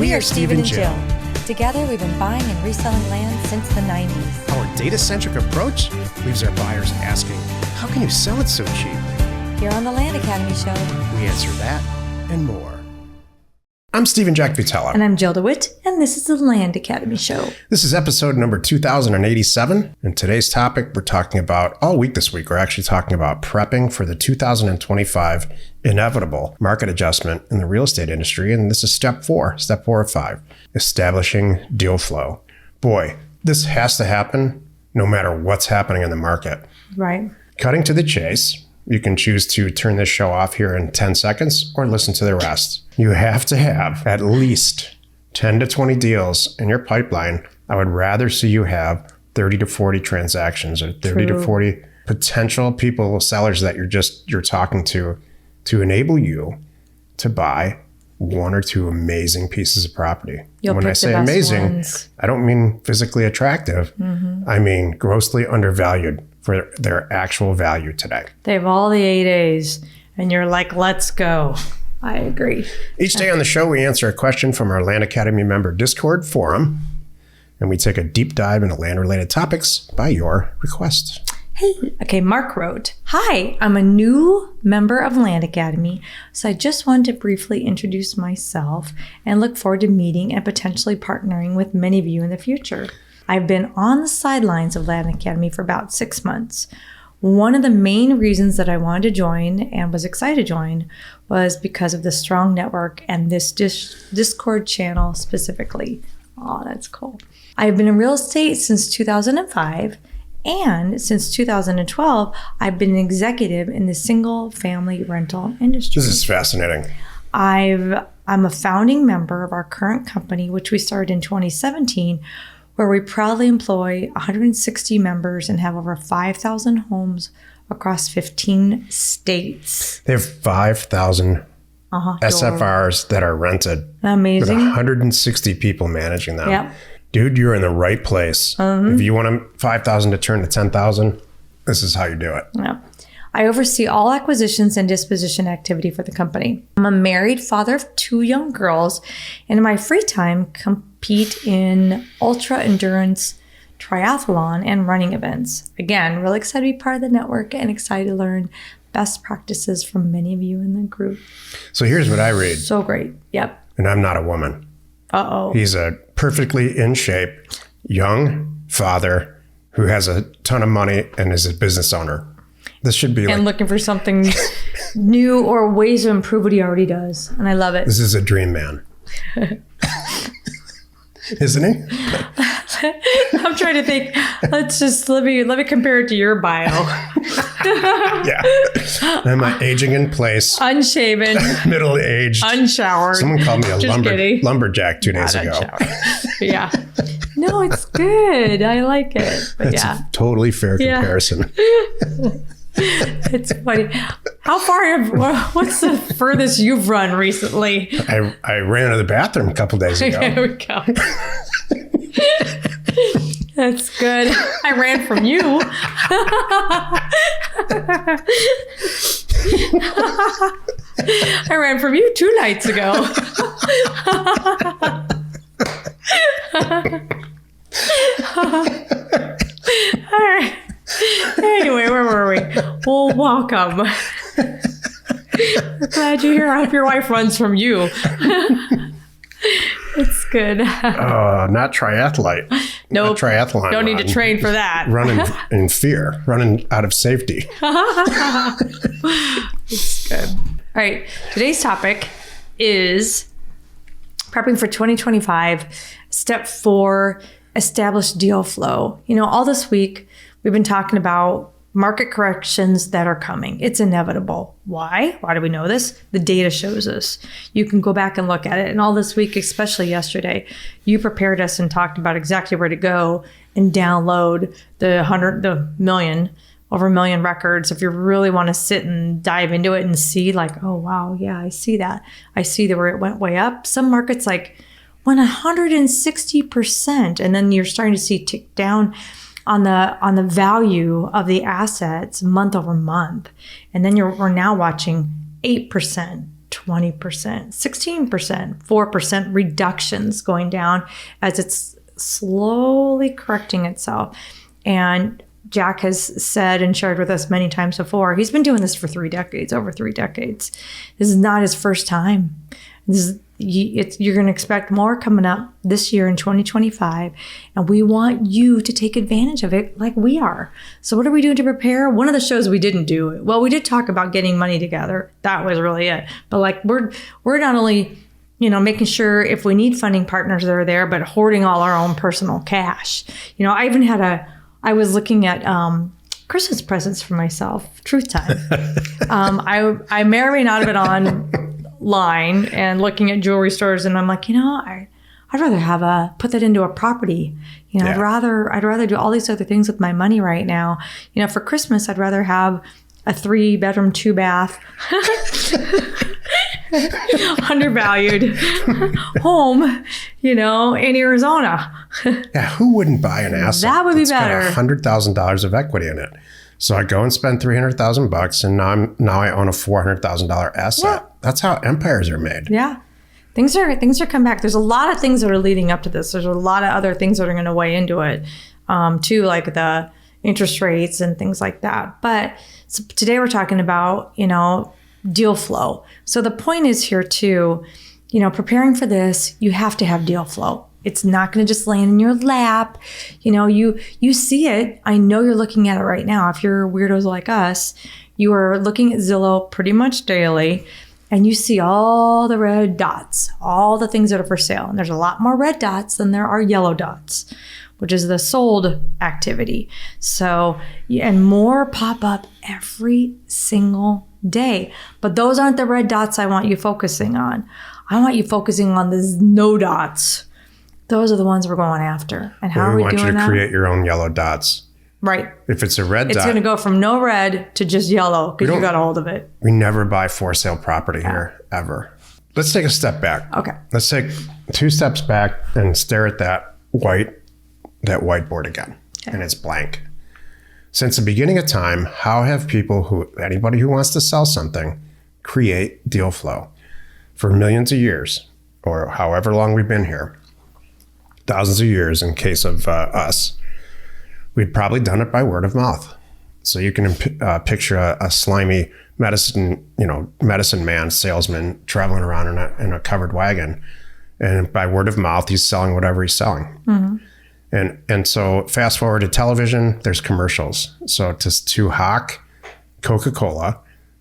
We are Steve and Jill. Together, we've been buying and reselling land since the 90s. Our data-centric approach leaves our buyers asking, how can you sell it so cheap? Here on the Land Academy Show, We answer that and more. I'm Steve and Jack Butala. And I'm Jill DeWit, and this is the Land Academy Show. This is episode number 2087. And today's topic, we're talking about, all week this week, we're actually talking about prepping for the 2025 inevitable market adjustment in the real estate industry. And this is step 4 of 5, establishing deal flow. Boy, this has to happen no matter what's happening in the market. Right. Cutting to the chase, you can choose to turn this show off here in 10 seconds or listen to the rest. You have to have at least 10 to 20 deals in your pipeline. I would rather see you have 30 to 40 transactions or 30 to 40 potential people, sellers that you're talking to enable you to buy one or two amazing pieces of property. When I say amazing, I don't mean physically attractive. I mean grossly undervalued for their actual value today. They have all the 8 A's, and you're like, let's go. I agree. Each day on the show, we answer a question from our Land Academy member Discord forum, and we take a deep dive into land-related topics by your request. Hey, okay, Mark wrote, "Hi, I'm a new member of Land Academy, so I just wanted to briefly introduce myself and look forward to meeting and potentially partnering with many of you in the future. I've been on the sidelines of Land Academy for about 6 months. One of the main reasons that I wanted to join and was excited to join was because of the strong network and this Discord channel specifically." Oh, that's cool. I've been in real estate since 2005, and since 2012, I've been an executive in the single family rental industry. This is fascinating. I'm a founding member of our current company, which we started in 2017, where we proudly employ 160 members and have over 5,000 homes across 15 states. They have 5,000 SFRs that are rented. Amazing. With 160 people managing them. Yep. Dude, you're in the right place. If you want 5,000 to turn to 10,000, this is how you do it. Yeah. I oversee all acquisitions and disposition activity for the company. I'm a married father of 2 young girls, and in my free time, compete in ultra-endurance triathlon and running events. Again, really excited to be part of the network and excited to learn best practices from many of you in the group. So here's what I read. So great. Yep. And I'm not a woman. Uh-oh. He's a perfectly in shape, young father who has a ton of money and is a business owner. This should be and looking for something new or ways to improve what he already does. And I love it. This is a dream man. Isn't he? I'm trying to think. Let me compare it to your bio. Yeah. Am I aging in place? Unshaven. Middle-aged. Unshowered. Someone called me a lumberjack 2 days ago. Yeah. No, it's good. I like it. But That's a totally fair comparison. It's funny. What's the furthest you've run recently? I ran to the bathroom a couple days ago. There we go. That's good. I ran from you. I ran from you 2 nights ago. All right. Anyway, where were we? Well, welcome. We're glad you're here. I hope your wife runs from you. It's good. Not triathlete. Nope. Not triathlon. Don't need to train for that. Running in fear. Running out of safety. It's good. All right. Today's topic is prepping for 2025. Step 4, establish deal flow. All this week, we've been talking about market corrections that are coming. It's inevitable. Why? Why do we know this? The data shows us. You can go back and look at it. And all this week, especially yesterday, you prepared us and talked about exactly where to go and download over a million records. If you really want to sit and dive into it and see like, oh, wow, yeah, I see that. I see that where it went way up. Some markets went 160%. And then you're starting to see tick down on the value of the assets month over month. And then we're now watching 8%, 20%, 16%, 4% reductions going down as it's slowly correcting itself. And Jack has said and shared with us many times before, he's been doing this for over 3 decades. This is not his first time. You're going to expect more coming up this year in 2025, and we want you to take advantage of it like we are. So what are we doing to prepare? One of the shows we didn't do, well, we did talk about getting money together. That was really it. But like we're not only, making sure if we need funding partners that are there, but hoarding all our own personal cash. I was looking at Christmas presents for myself, truth time. I may or may not have been online and looking at jewelry stores, and I'm like, I'd rather put that into a property. I'd rather do all these other things with my money right now. For Christmas, I'd rather have a 3-bedroom, 2-bath, undervalued home, in Arizona. Yeah, who wouldn't buy an asset That would be better. Got $100,000 of equity in it? So I go and spend $300,000, and now I own a $400,000 asset. Yeah. That's how empires are made. Yeah, things are coming back. There's a lot of things that are leading up to this. There's a lot of other things that are going to weigh into it, too, like the interest rates and things like that. But so today we're talking about deal flow. So the point is here too, preparing for this, you have to have deal flow. It's not going to just land in your lap. You see it. I know you're looking at it right now. If you're weirdos like us, you are looking at Zillow pretty much daily, and you see all the red dots, all the things that are for sale. And there's a lot more red dots than there are yellow dots, which is the sold activity. So, and more pop up every single day. But those aren't the red dots I want you focusing on. I want you focusing on the no dots. Those are the ones we're going after. And how are we doing that? We want you to create your own yellow dots. Right. If it's a red dot, it's going to go from no red to just yellow because you got a hold of it. We never buy for sale property here, ever. Let's take a step back. Okay. Let's take 2 steps back and stare at that whiteboard again. Okay. And it's blank. Since the beginning of time, how have anybody who wants to sell something, create deal flow? For millions of years, or however long we've been here, thousands of years in case of us, we'd probably done it by word of mouth. So you can picture a slimy medicine man, salesman, traveling around in a covered wagon. And by word of mouth, he's selling whatever he's selling. Mm-hmm. And so fast forward to television, there's commercials. So to hawk Coca-Cola,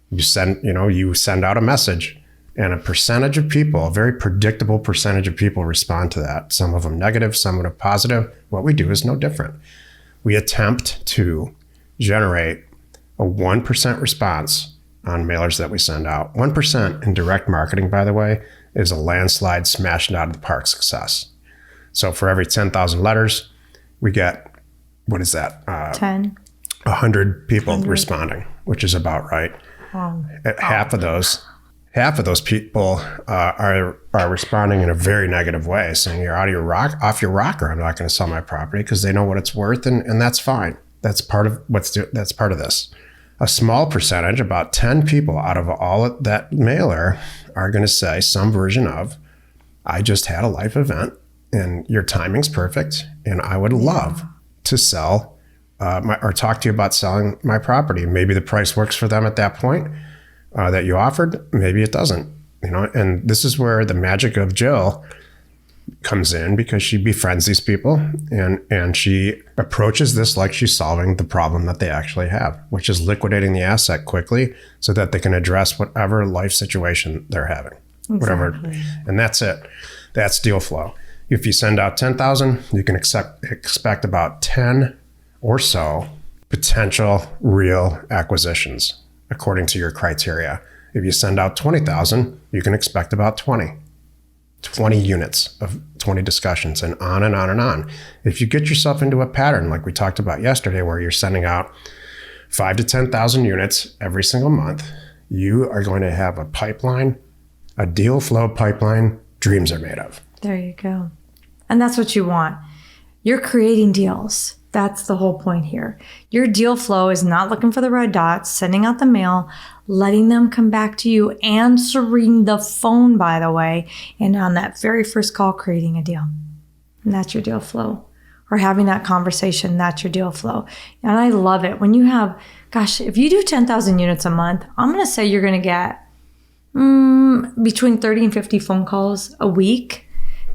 you send out a message, and a percentage of people, a very predictable percentage of people respond to that. Some of them negative, some of them positive. What we do is no different. We attempt to generate a 1% response on mailers that we send out. 1% in direct marketing, by the way, is a landslide smashed out of the park success. So for every 10,000 letters, we get, what is that? 100 people responding, which is about right. Half of those people are responding in a very negative way, saying you're off your rocker. I'm not going to sell my property because they know what it's worth, and that's fine. That's part of this. A small percentage, about 10 people out of all that mailer, are going to say some version of, I just had a life event and your timing's perfect, and I would love to sell or talk to you about selling my property. Maybe the price works for them at that point that you offered. Maybe it doesn't. And this is where the magic of Jill comes in, because she befriends these people and she approaches this like she's solving the problem that they actually have, which is liquidating the asset quickly so that they can address whatever life situation they're having. Exactly. Whatever. And that's it. That's deal flow. If you send out 10,000, you can expect about 10 or so potential real acquisitions according to your criteria. If you send out 20,000, you can expect about 20 units of 20 discussions, and on and on and on. If you get yourself into a pattern like we talked about yesterday, where you're sending out 5 to 10,000 units every single month, you are going to have a pipeline, a deal flow pipeline dreams are made of. There you go. And that's what you want. You're creating deals. That's the whole point here. Your deal flow is not looking for the red dots, sending out the mail, letting them come back to you, answering the phone, by the way, and on that very first call, creating a deal. And that's your deal flow. Or having that conversation, that's your deal flow. And I love it. When you have, gosh, if you do 10,000 units a month, I'm going to say you're going to get between 30 and 50 phone calls a week.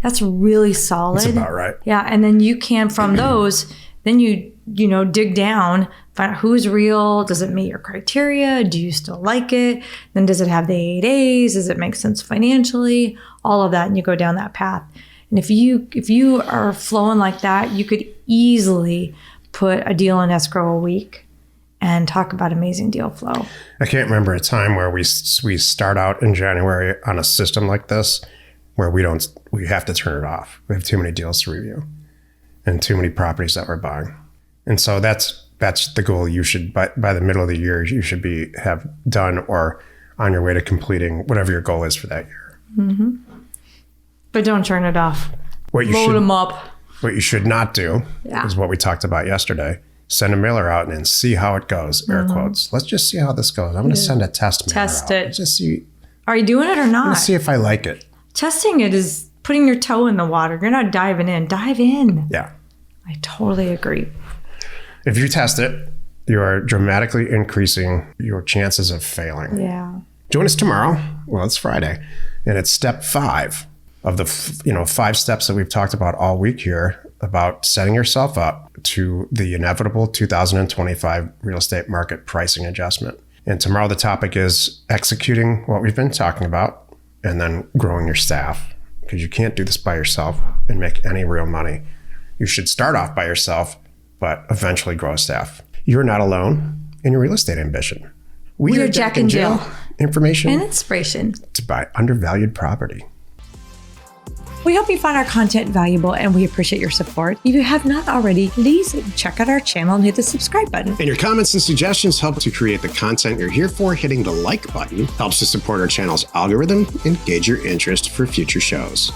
That's really solid. That's about right. Yeah. And then you can, from those, then you dig down, find out who's real. Does it meet your criteria? Do you still like it? Then does it have the 8 A's? Does it make sense financially? All of that. And you go down that path. And if you are flowing like that, you could easily put a deal in escrow a week and talk about amazing deal flow. I can't remember a time where we start out in January on a system like this where we have to turn it off. We have too many deals to review and too many properties that we're buying. And so that's the goal. You should, by the middle of the year, you should have done or on your way to completing whatever your goal is for that year. Mm-hmm. But don't turn it off. Load them up. What you should not do is what we talked about yesterday. Send a mailer out and then see how it goes, air quotes. Let's just see how this goes. I'm going to send a test mailer out. Test it. Let's just see. Are you doing it or not? Let's see if I like it. Testing it is putting your toe in the water. You're not diving in. Dive in. Yeah. I totally agree. If you test it, you are dramatically increasing your chances of failing. Yeah. Join us tomorrow. Well, it's Friday. And it's step 5 of the 5 steps that we've talked about all week here about setting yourself up to the inevitable 2025 real estate market pricing adjustment. And tomorrow the topic is executing what we've been talking about and then growing your staff, because you can't do this by yourself and make any real money. You should start off by yourself, but eventually grow a staff. You're not alone in your real estate ambition. We are Jack and Jill. Information and inspiration to buy undervalued property. We hope you found our content valuable and we appreciate your support. If you have not already, please check out our channel and hit the subscribe button. And your comments and suggestions help to create the content you're here for. Hitting the like button helps to support our channel's algorithm and gauge your interest for future shows.